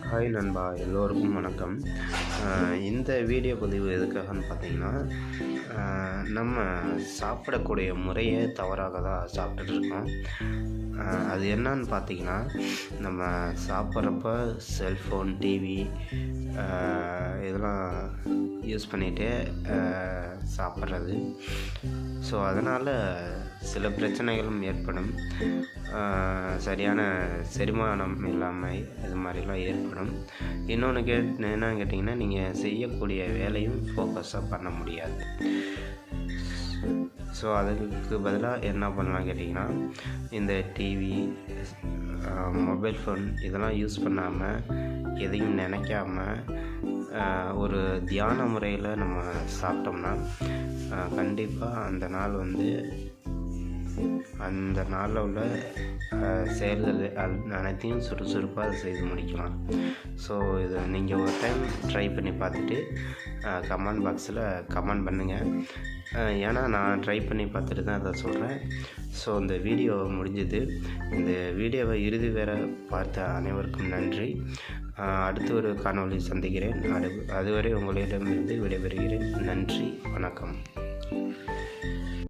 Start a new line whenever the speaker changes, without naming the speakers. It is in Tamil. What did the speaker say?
ஹாய் நண்பா, எல்லோருக்கும் வணக்கம். இந்த வீடியோ பதிவு எதுக்காகன்னு பார்த்தீங்கன்னா, நம்ம சாப்பிடக்கூடிய முறையே தவறாக தான் சாப்பிட்டுட்ருக்கோம். அது என்னன்னு பார்த்தீங்கன்னா, நம்ம சாப்பிட்றப்ப செல்ஃபோன், டிவி இதெல்லாம் யூஸ் பண்ணிகிட்டே சாப்பிட்றது. ஸோ அதனால் சில பிரச்சனைகளும் ஏற்படும். சரியான செரிமானம் இல்லாமல் இது மாதிரிலாம் ஏற்படும். இன்னொன்று என்னன்னு கேட்டிங்கன்னா, நீங்கள் செய்யக்கூடிய வேலையும் ஃபோக்கஸாக பண்ண முடியாது. ஸோ அதுக்கு பதிலாக என்ன பண்ணலாம் கேட்டிங்கன்னா, இந்த டிவி, மொபைல் ஃபோன் இதெல்லாம் யூஸ் பண்ணாமல், எதையும் நினைக்காம ஒரு தியான முறையில் நம்ம சாப்பிட்டோம்னா கண்டிப்பாக அந்த நாளில் உள்ள செயல்கள் அனைத்தையும் சுறுசுறுப்பாக செய்து முடிக்கலாம். ஸோ இதை நீங்கள் ஒரு டைம் ட்ரை பண்ணி பார்த்துட்டு கமெண்ட் பாக்ஸில் கமெண்ட் பண்ணுங்கள். ஏன்னா நான் ட்ரை பண்ணி பார்த்துட்டு தான் அதை சொல்கிறேன். ஸோ இந்த வீடியோ முடிஞ்சது. இந்த வீடியோவை இறுதி வரை பார்த்த அனைவருக்கும் நன்றி. அடுத்து ஒரு காணொளி சந்திக்கிறேன். அதுவரை உங்களிடமிருந்து விடைபெறுகிறேன். நன்றி, வணக்கம்.